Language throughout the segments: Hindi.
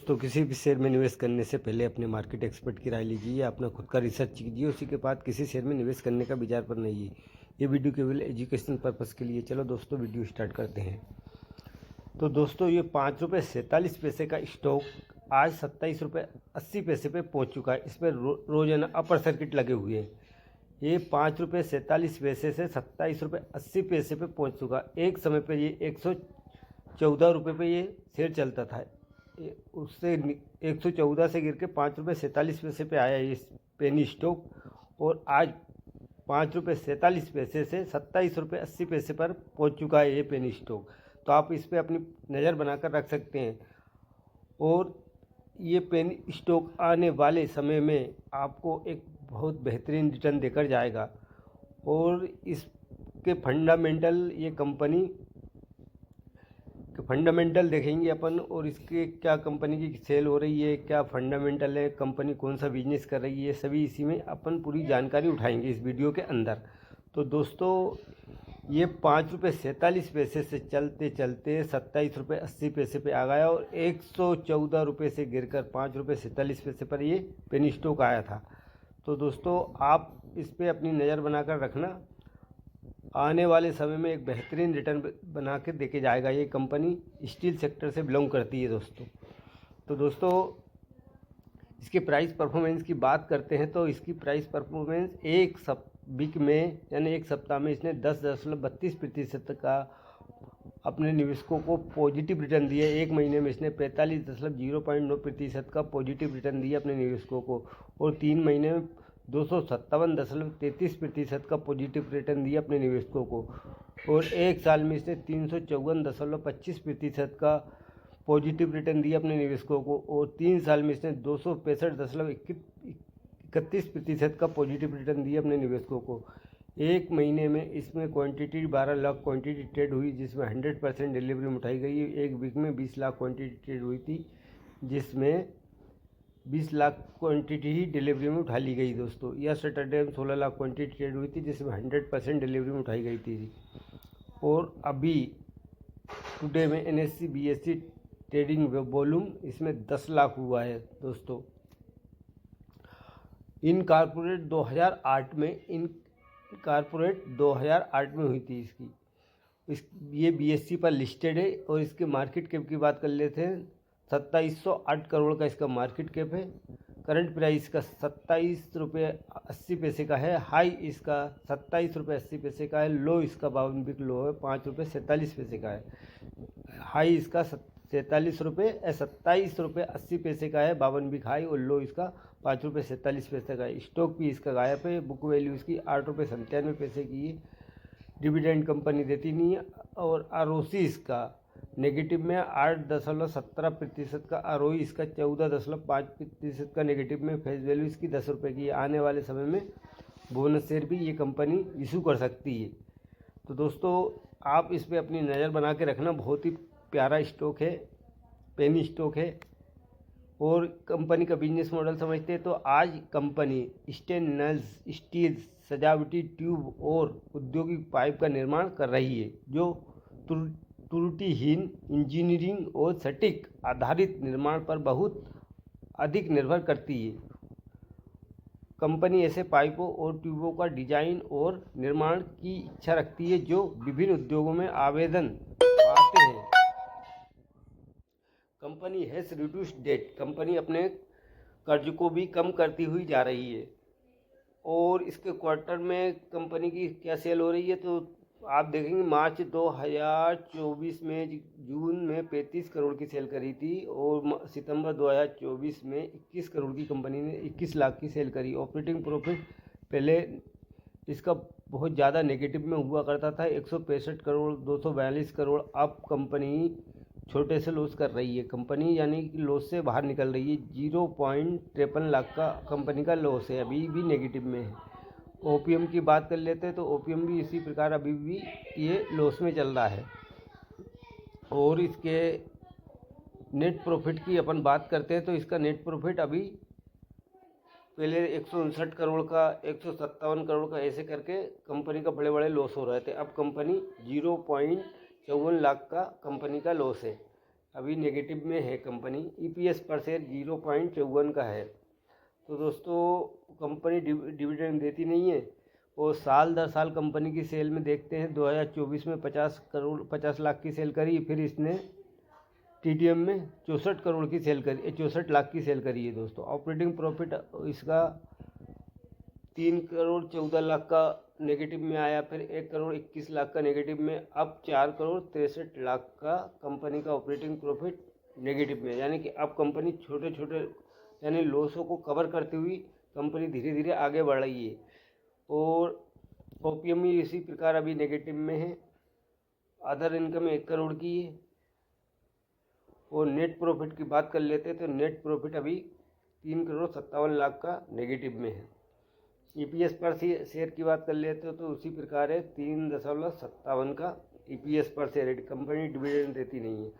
दोस्तों, किसी भी शेयर में निवेश करने से पहले अपने मार्केट एक्सपर्ट की राय लीजिए या अपना खुद का रिसर्च कीजिए। उसी के बाद किसी शेयर में निवेश करने का विचार पर नहीं है। ये वीडियो केवल एजुकेशन पर्पज़ के लिए। चलो दोस्तों, वीडियो स्टार्ट करते हैं। तो दोस्तों, ये ₹5.47 का स्टॉक आज ₹27.80 पे पहुंच चुका है। इसमें रोजाना अपर सर्किट लगे हुए हैं। ये ₹5.47 से ₹27.80 पे पहुंच चुका। एक समय पर ये ₹114 पे ये शेयर चलता था। उससे 114 से गिर के ₹5.47 पे आया ये पेनी स्टॉक, और आज ₹5.47 से ₹27.80 पर पहुंच चुका है ये पेनी स्टॉक। तो आप इस पर अपनी नज़र बनाकर रख सकते हैं। और ये पेनी स्टॉक आने वाले समय में आपको एक बहुत बेहतरीन रिटर्न देकर जाएगा। और इसके फंडामेंटल, ये कंपनी के फंडामेंटल देखेंगे अपन, और इसके क्या कंपनी की सेल हो रही है, क्या फंडामेंटल है, कंपनी कौन सा बिजनेस कर रही है, सभी इसी में अपन पूरी जानकारी उठाएंगे इस वीडियो के अंदर। तो दोस्तों, ये ₹5.47 से चलते चलते ₹27.80 पे आ गया, और ₹114 से गिरकर ₹5.47 पर ये पेनी स्टॉक आया था। तो दोस्तों, आप इस पर अपनी नज़र बनाकर रखना। आने वाले समय में एक बेहतरीन रिटर्न बना के देके जाएगा। ये कंपनी स्टील सेक्टर से बिलोंग करती है दोस्तों। तो दोस्तों, इसके प्राइस परफॉर्मेंस की बात करते हैं तो इसकी प्राइस परफॉर्मेंस वीक में, यानी एक सप्ताह में इसने 10.32% का अपने निवेशकों को पॉजिटिव रिटर्न दिया। एक महीने में इसने 45.09% का पॉजिटिव रिटर्न दिया अपने निवेशकों को, और 3 महीने में 257.33% का पॉजिटिव रिटर्न दिया अपने निवेशकों को, और एक साल में इसने 354.25% का पॉजिटिव रिटर्न दिया अपने निवेशकों को, और 3 साल में इसने 265.31% का पॉजिटिव रिटर्न दिया अपने निवेशकों को। एक महीने में इसमें क्वांटिटी 12 लाख क्वांटिटी ट्रेड हुई, जिसमें 100% डिलीवरी उठाई गई। एक वीक में 20 लाख क्वांटिटी ट्रेड हुई थी, जिसमें 20 लाख क्वांटिटी ही डिलीवरी में उठा ली गई दोस्तों। या सैटरडे में 16 लाख क्वांटिटी ट्रेड हुई थी, जिसमें 100% डिलीवरी में उठाई गई थी। और अभी टुडे में NSE BSE ट्रेडिंग वॉल्यूम इसमें 10 लाख हुआ है दोस्तों। इनकॉर्पोरेट 2008 में हुई थी ये BSE पर लिस्टेड है। और इसके मार्केट कैप की बात कर लेते हैं। 2708 करोड़ का इसका मार्केट कैप है। करंट प्राइस का ₹27.80 का है। हाई इसका ₹27.80 का है। लो इसका 52 वीक लो है ₹5.47 का है। हाई इसका ₹27.80 का है, 52 वीक हाई, और लो इसका ₹5.47 का है। स्टॉक भी इसका गायब है। बुक वैल्यू इसकी ₹8.97 की है। डिविडेंड कंपनी देती नहीं है। और ROC इसका नेगेटिव में 8.17% का, ROE इसका 14.5% का नेगेटिव में। फेस वैल्यू इसकी ₹10 की है। आने वाले समय में बोनस शेयर भी ये कंपनी इशू कर सकती है। तो दोस्तों, आप इस पर अपनी नज़र बना के रखना। बहुत ही प्यारा स्टॉक है, पेनी स्टॉक है। और कंपनी का बिजनेस मॉडल समझते हैं तो आज कंपनी स्टेनलेस स्टील, सजावटी ट्यूब और औद्योगिक पाइप का निर्माण कर रही है, जो त्रुटिहीन इंजीनियरिंग और सटीक आधारित निर्माण पर बहुत अधिक निर्भर करती है। कंपनी ऐसे पाइपों और ट्यूबों का डिजाइन और निर्माण की इच्छा रखती है जो विभिन्न उद्योगों में आवेदन पाते हैं। Company has reduced debt, company अपने कर्ज को भी कम करती हुई जा रही है। और इसके क्वार्टर में कंपनी की क्या सेल हो रही है तो आप देखेंगे, मार्च 2024 में, जून में 35 करोड़ की सेल करी थी, और सितंबर 2024 में 21 करोड़ की कंपनी ने 21 लाख की सेल करी। ऑपरेटिंग प्रॉफिट पहले इसका बहुत ज़्यादा नेगेटिव में हुआ करता था, 165 करोड़, 242 करोड़। अब कंपनी छोटे से लॉस कर रही है कंपनी, यानी कि लॉस से बाहर निकल रही है। 0.53 लाख का कंपनी का लॉस है, अभी भी नेगेटिव में है। ओपीएम की बात कर लेते हैं तो ओपीएम भी इसी प्रकार अभी भी ये लॉस में चल रहा है। और इसके नेट प्रॉफिट की अपन बात करते हैं तो इसका नेट प्रॉफिट अभी पहले 159 करोड़ का, 157 करोड़ का, ऐसे करके कंपनी का बड़े बड़े लॉस हो रहे थे। अब कंपनी 0.54 लाख का कंपनी का लॉस है। अभी नेगेटिव में है कंपनी। ईपीएस पर शेयर 0.54 का है। तो दोस्तों कंपनी डिविडेंड देती नहीं है और साल दर साल कंपनी की सेल में देखते हैं 2024 में 50 लाख की सेल करी, फिर इसने टीटीएम में 64 करोड़ की सेल करी, 64 लाख की सेल करी है दोस्तों। ऑपरेटिंग प्रॉफिट इसका 3 करोड़ 14 लाख का नेगेटिव में आया, फिर 1 करोड़ 21 लाख का नेगेटिव में, अब 4 करोड़ 63 लाख का कंपनी का ऑपरेटिंग प्रॉफिट नेगेटिव में। यानी कि अब कंपनी छोटे छोटे यानी लॉसों को कवर करती हुई कंपनी धीरे धीरे आगे बढ़ रही है। और ओपीएम इसी प्रकार अभी नेगेटिव में है। अदर इनकम 1 करोड़ की है। और नेट प्रॉफिट की बात कर लेते हैं तो नेट प्रॉफिट अभी 3 करोड़ 57 लाख का नेगेटिव में है। ईपीएस पर शेयर की बात कर लेते हो तो उसी प्रकार है 3.57 का ईपीएस पर शेयर है। कंपनी डिविडेंड देती नहीं है।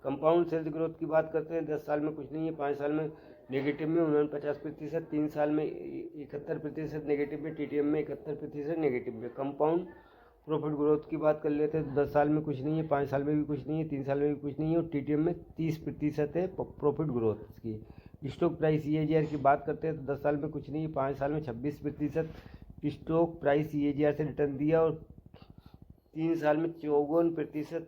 कंपाउंड सेल्स ग्रोथ की बात करते हैं 10 साल में कुछ नहीं है, 5 साल में नेगेटिव में 49%, 3 साल में 71% नेगेटिव में, टीटीएम में 71% नेगेटिव में। कंपाउंड प्रॉफिट ग्रोथ की बात कर लेते हैं तो 10 साल में कुछ नहीं है, 5 साल में भी कुछ नहीं है, 3 साल में भी कुछ नहीं है और टीटीएम में 30% है प्रॉफिट ग्रोथ की। स्टॉक प्राइस ईएजीआर की बात करते हैं तो 10 साल में कुछ नहीं है, 5 साल में 26% स्टॉक प्राइस ईएजीआर से रिटर्न दिया और 3 साल में 54%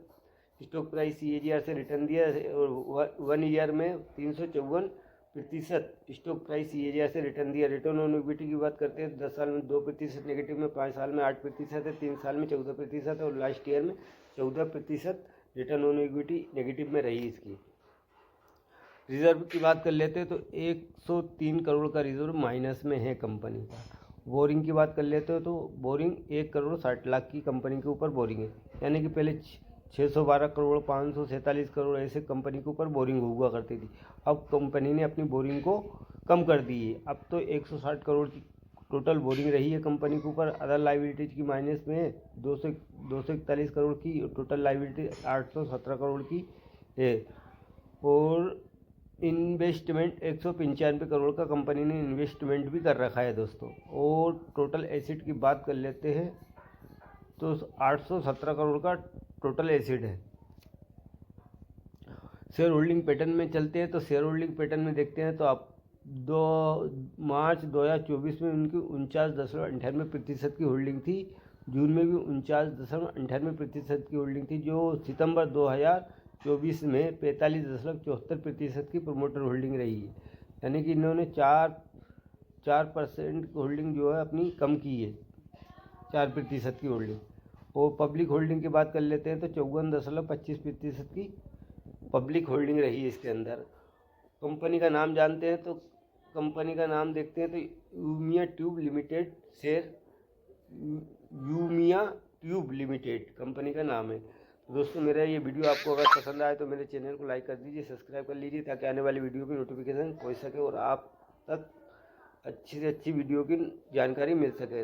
स्टॉक प्राइस ईएजीआर से रिटर्न दिया और 1 ईयर में 354% स्टॉक प्राइस ईएजीआर से रिटर्न दिया। रिटर्न ऑन इक्विटी की बात करते हैं 10 साल में 2% नेगेटिव में, 5 साल में 8% है, 3 साल में 14% और लास्ट ईयर में 14% रिटर्न ऑन इक्विटी नेगेटिव में रही इसकी। रिजर्व की बात कर लेते हैं तो 103 करोड़ का रिजर्व माइनस में है कंपनी का। बोरिंग की बात कर लेते हो तो बोरिंग 1 करोड़ 60 लाख की कंपनी के ऊपर बोरिंग है। यानी कि पहले 612 करोड़ 547 करोड़ ऐसे कंपनी के ऊपर बोरिंग हुआ करती थी। अब कंपनी ने अपनी बोरिंग को कम कर दी है। अब तो 160 करोड़ की टोटल बोरिंग रही है कंपनी के ऊपर। अदर लाइबिलिटीज की माइनस में है 241 करोड़ की, टोटल लाइबिलिटी 817 करोड़ की है। और इन्वेस्टमेंट 195 करोड़ का कंपनी ने इन्वेस्टमेंट भी कर रखा है दोस्तों। और टोटल एसिड की बात कर लेते हैं तो 817 करोड़ का टोटल एसिड है। शेयर होल्डिंग पैटर्न में चलते हैं तो शेयर होल्डिंग पैटर्न में देखते हैं तो आप 2 मार्च 2024 में उनकी 49.98% की होल्डिंग थी। जून में भी 49.98% की होल्डिंग थी, जो सितंबर 2024 में 45.74% की प्रमोटर होल्डिंग रही है। यानी कि इन्होंने 4% होल्डिंग जो है अपनी कम की है, 4% की होल्डिंग। और पब्लिक होल्डिंग की बात कर लेते हैं तो 54.25% की पब्लिक होल्डिंग रही है इसके अंदर। कंपनी का नाम जानते हैं तो कंपनी का नाम देखते हैं तो Umiya tube limited share, Umiya tube limited company का नाम है। तो दोस्तों मेरा ये वीडियो आपको अगर पसंद आए तो मेरे चैनल को लाइक कर दीजिए, सब्सक्राइब कर लीजिए ताकि आने वाली वीडियो की नोटिफिकेशन पहुँच सके और आप तक अच्छी से अच्छी वीडियो की जानकारी मिल सके।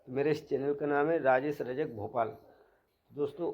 तो मेरे इस चैनल का नाम है राजेश रजक भोपाल। दोस्तों